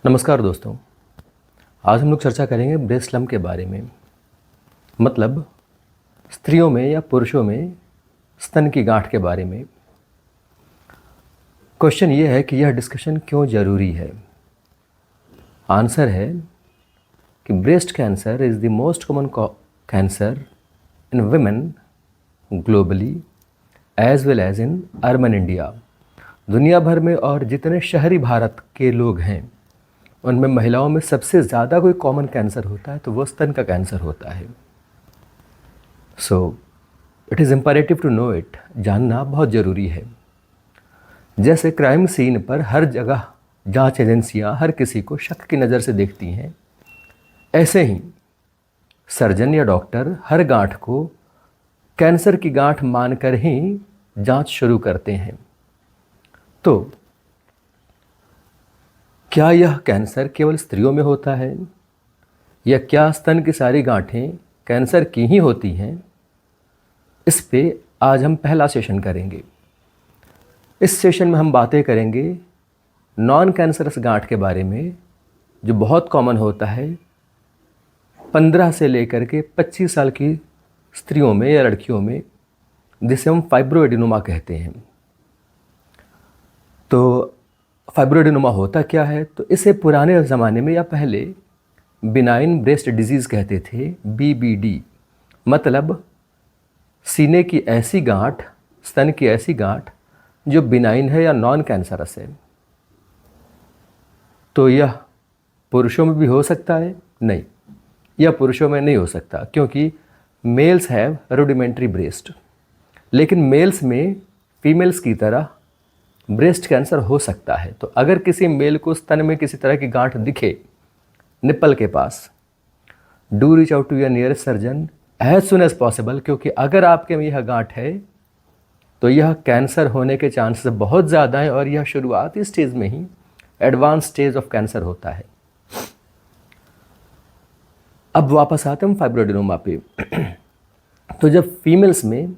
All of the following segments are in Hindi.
नमस्कार दोस्तों। आज हम लोग चर्चा करेंगे ब्रेस्ट लम्प के बारे में। मतलब स्त्रियों में या पुरुषों में स्तन की गांठ के बारे में। क्वेश्चन ये है कि यह डिस्कशन क्यों ज़रूरी है। आंसर है कि breast cancer is the most common cancer in women globally as well as in urban India. दुनिया भर में और जितने शहरी भारत के लोग हैं उनमें महिलाओं में सबसे ज़्यादा कोई कॉमन कैंसर होता है तो वो स्तन का कैंसर होता है। So it is imperative to know it. जानना बहुत ज़रूरी है। जैसे क्राइम सीन पर हर जगह जांच एजेंसियां हर किसी को शक की नज़र से देखती हैं, ऐसे ही सर्जन या डॉक्टर हर गांठ को कैंसर की गांठ मानकर ही जांच शुरू करते हैं। तो क्या यह कैंसर केवल स्त्रियों में होता है या क्या स्तन की सारी गांठें कैंसर की ही होती हैं? इस पे आज हम पहला सेशन करेंगे। इस सेशन में हम बातें करेंगे नॉन कैंसरस गांठ के बारे में, जो बहुत कॉमन होता है 15 से लेकर के 25 साल की स्त्रियों में या लड़कियों में, जिसे हम फाइब्रोएडिनोमा कहते हैं। तो फाइब्रोएडिनोमा होता क्या है? तो इसे पुराने ज़माने में या पहले बिनाइन ब्रेस्ट डिजीज़ कहते थे, बीबीडी। मतलब सीने की ऐसी गांठ, स्तन की ऐसी गांठ जो बिनाइन है या नॉन कैंसरस है। तो यह पुरुषों में भी हो सकता है? नहीं, यह पुरुषों में नहीं हो सकता, क्योंकि मेल्स हैव रूडिमेंट्री ब्रेस्ट। लेकिन मेल्स में फीमेल्स की तरह ब्रेस्ट कैंसर हो सकता है। तो अगर किसी मेल को स्तन में किसी तरह की गांठ दिखे निप्पल के पास, do reach out to your nearest surgeon as soon as possible, क्योंकि अगर आपके में यह गांठ है तो यह कैंसर होने के चांसेस बहुत ज़्यादा हैं और यह शुरुआती स्टेज में ही एडवांस स्टेज ऑफ कैंसर होता है। अब वापस आते हैं फाइब्रोएडिनोमा पे। तो जब फीमेल्स में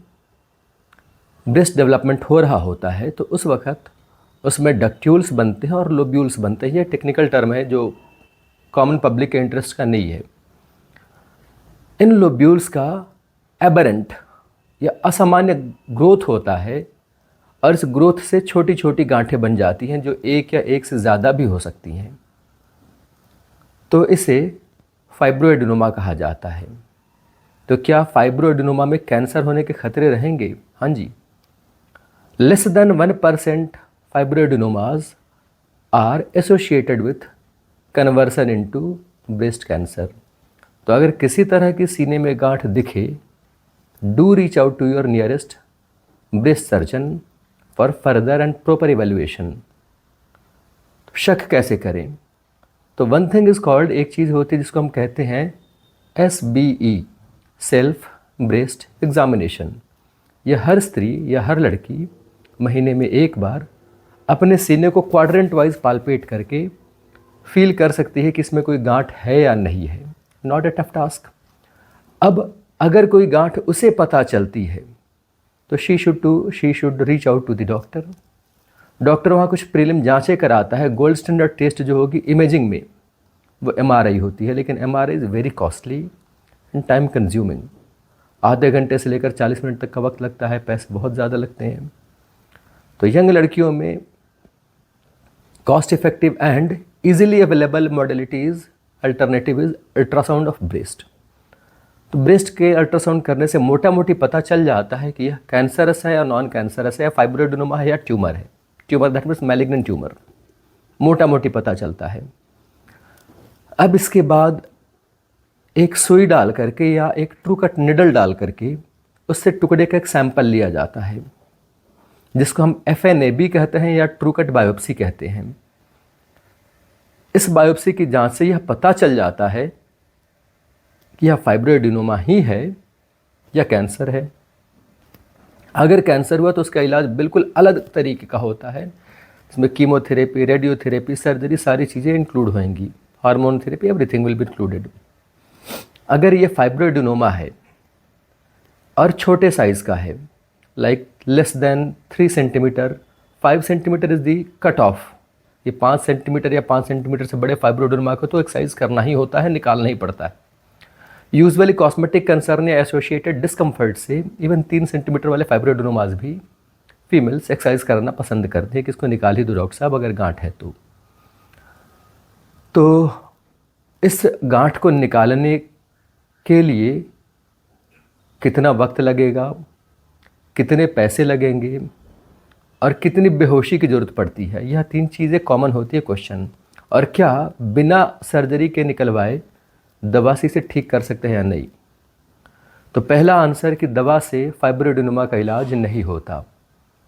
ब्रेस्ट डेवलपमेंट हो रहा होता है तो उस वक्त उसमें डक्ट्यूल्स बनते हैं और लोब्यूल्स बनते हैं। ये टेक्निकल टर्म है जो कॉमन पब्लिक के इंटरेस्ट का नहीं है। इन लोब्यूल्स का एबरेंट या असामान्य ग्रोथ होता है और इस ग्रोथ से छोटी छोटी गांठें बन जाती हैं जो एक या एक से ज़्यादा भी हो सकती हैं। तो इसे फाइब्रोएडिनोमा कहा जाता है। तो क्या फाइब्रोएडिनोमा में कैंसर होने के खतरे रहेंगे? हाँ जी। Less than 1% fibroadenomas are associated with conversion into breast cancer। तो अगर किसी तरह की सीने में गांठ दिखे, do reach out to your nearest breast surgeon for further and proper evaluation. शक कैसे करें? तो वन थिंग इज कॉल्ड, एक चीज़ होती है जिसको हम कहते हैं SBE, सेल्फ ब्रेस्ट एग्जामिनेशन। यह हर स्त्री या हर लड़की महीने में एक बार अपने सीने को क्वाड्रेंट वाइज पालपेट करके फील कर सकती है कि इसमें कोई गांठ है या नहीं है। Not a tough task. अब अगर कोई गांठ उसे पता चलती है तो she should reach out to the doctor. Doctor वहाँ कुछ प्रीलिम जांचें कराता है। गोल्ड स्टैंडर्ड टेस्ट जो होगी इमेजिंग में वो MRI होती है, लेकिन MRI is very costly and time consuming. आधे घंटे से लेकर 40 मिनट तक का वक्त लगता है, पैसे बहुत ज़्यादा लगते हैं। तो यंग लड़कियों में cost effective and easily available modalities alternative is ultrasound of breast. तो ब्रेस्ट के अल्ट्रासाउंड करने से मोटा मोटी पता चल जाता है कि यह कैंसरस है या नॉन कैंसरस है, या फाइब्रोएडिनोमा है या ट्यूमर है। Tumour that means malignant tumour, मोटा मोटी पता चलता है। अब इसके बाद एक सुई डाल करके या एक ट्रू कट निडल डाल करके उससे टुकड़े का एक सैंपल लिया जाता है, जिसको हम FNAB कहते हैं या ट्रू कट बायोप्सी कहते हैं। इस बायोप्सी की जांच से यह पता चल जाता है कि यह फाइब्रोएडिनोमा ही है या कैंसर है। अगर कैंसर हुआ तो उसका इलाज बिल्कुल अलग तरीके का होता है। इसमें कीमोथेरेपी, रेडियोथेरेपी, सर्जरी सारी चीज़ें इंक्लूड होंगी, hormone therapy, everything will be included. अगर ये फाइब्रोएडिनोमा है और छोटे साइज़ का है, like less than 3 centimetre, 5 centimetre is the cut off ये 5 सेंटीमीटर या 5 सेंटीमीटर से बड़े फाइब्रोडोमा को तो एक्सरसाइज करना ही होता है, निकालना ही पड़ता है। यूजुअली कॉस्मेटिक कंसर्न या एसोसिएटेड डिस्कम्फर्ट से इवन 3 सेंटीमीटर वाले फाइब्रोडोमास भी फीमेल्स एक्सरसाइज करना पसंद करते हैं कि इसको निकाल ही दो डॉक्टर साहब अगर गांठ है तो इस गांठ को निकालने के लिए कितना वक्त लगेगा, कितने पैसे लगेंगे और कितनी बेहोशी की ज़रूरत पड़ती है, यह 3 चीज़ें कॉमन होती है क्वेश्चन। और क्या बिना सर्जरी के निकलवाए दवा से इसे ठीक कर सकते हैं या नहीं? तो पहला आंसर कि दवा से फाइब्रोएडेनोमा का इलाज नहीं होता।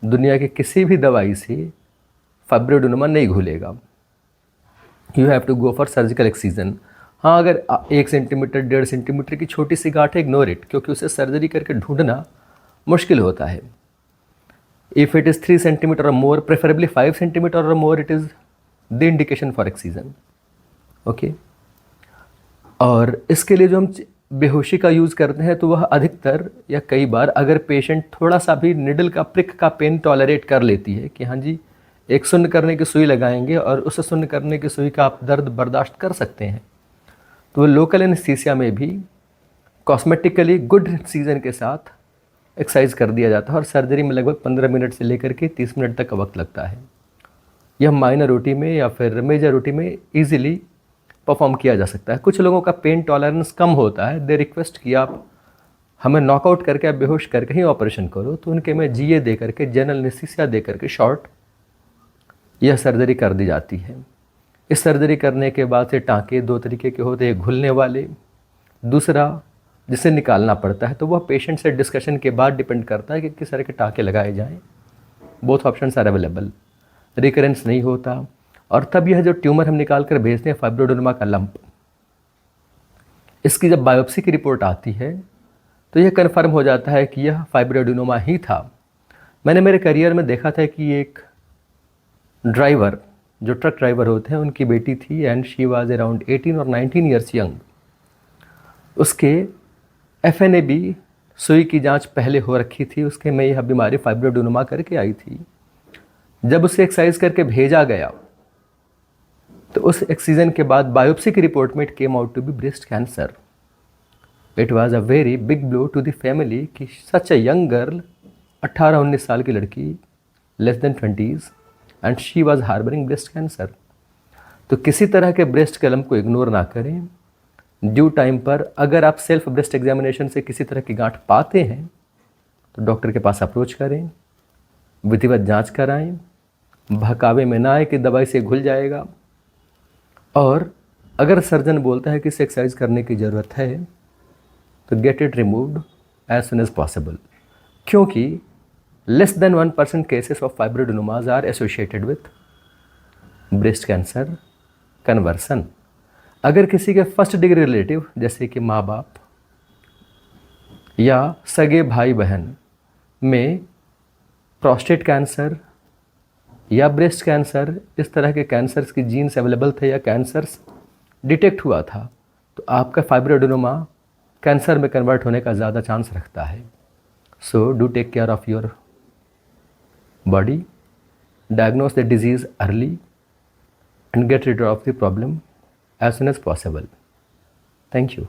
दुनिया की किसी भी दवाई से फाइब्रोएडेनोमा नहीं घुलेगा। You have to go for surgical excision. हाँ, अगर 1 सेंटीमीटर 1.5 सेंटीमीटर की छोटी सी गांठ है, इग्नोर इट, क्योंकि उसे सर्जरी करके ढूंढना मुश्किल होता है। इफ़ इट इज़ 3 सेंटीमीटर और मोर, प्रेफरेबली 5 सेंटीमीटर और more, it is the indication for excision. Okay, और इसके लिए जो हम बेहोशी का यूज़ करते हैं तो वह अधिकतर या कई बार अगर पेशेंट थोड़ा सा भी निडल का प्रिक का पेन टॉलरेट कर लेती है कि हाँ जी एक शून्य करने की सुई लगाएंगे और उस शून्य करने की सुई का आप दर्द बर्दाश्त कर सकते हैं, तो लोकल एनेस्थीसिया में भी कॉस्मेटिकली गुड एक्सीजन के साथ एक्सरसाइज कर दिया जाता है और सर्जरी में लगभग 15 मिनट से लेकर के 30 मिनट तक का वक्त लगता है। यह माइनर ओटी में या फिर मेजर ओटी में ईजिली परफॉर्म किया जा सकता है। कुछ लोगों का पेन टॉलरेंस कम होता है, दे रिक्वेस्ट कि आप हमें नॉकआउट करके या बेहोश करके ही ऑपरेशन करो, तो उनके में जीए दे करके, जनरल एनेस्थीसिया दे करके शॉर्ट यह सर्जरी कर दी जाती है। इस सर्जरी करने के बाद से टाँके 2 तरीके के होते हैं, घुलने वाले, दूसरा जिसे निकालना पड़ता है, तो वह पेशेंट से डिस्कशन के बाद डिपेंड करता है कि किस तरह के टाँके लगाए जाएं। Both options are available, recurrence नहीं होता। और तब यह जो ट्यूमर हम निकाल कर भेजते हैं फाइब्रोएडेनोमा का लंप, इसकी जब बायोप्सी की रिपोर्ट आती है तो यह कन्फर्म हो जाता है कि यह फाइब्रोएडेनोमा ही था। मैंने मेरे करियर में देखा था कि एक ड्राइवर, जो ट्रक ड्राइवर होते हैं, उनकी बेटी थी एंड शी वाज अराउंड 18 और 19 ईयर्स यंग। उसके FNAB सुई की जांच पहले हो रखी थी, उसके में यह बीमारी फाइब्रोएडेनोमा करके आई थी। जब उसे एक्सरसाइज करके भेजा गया तो उस एक्सीजन के बाद बायोप्सी की रिपोर्ट में it came out to be breast cancer. It was a very big blow to the family कि सच अ यंग गर्ल, 18-19 साल की लड़की, less than 20s, and she was harbouring breast cancer. तो किसी तरह के ब्रेस्ट के लम्प को इग्नोर ना करें। ड्यू टाइम पर अगर आप सेल्फ ब्रेस्ट एग्जामिनेशन से किसी तरह की गांठ पाते हैं तो डॉक्टर के पास अप्रोच करें, विधिवत जांच कराएं, बहकावे में ना आए कि दवाई से घुल जाएगा। और अगर सर्जन बोलता है कि इसे एक्सरसाइज करने की ज़रूरत है तो get it removed as soon as possible, क्योंकि less than 1% cases of fibroadenomas are associated with breast cancer conversion. अगर किसी के फर्स्ट डिग्री रिलेटिव जैसे कि माँ बाप या सगे भाई बहन में प्रोस्टेट कैंसर या ब्रेस्ट कैंसर, इस तरह के कैंसर्स की जीन्स अवेलेबल थे या कैंसर्स डिटेक्ट हुआ था, तो आपका फाइब्रोएडेनोमा कैंसर में कन्वर्ट होने का ज़्यादा चांस रखता है। So do take care of your body, diagnose the disease early and get rid of the problem as soon as possible. Thank you.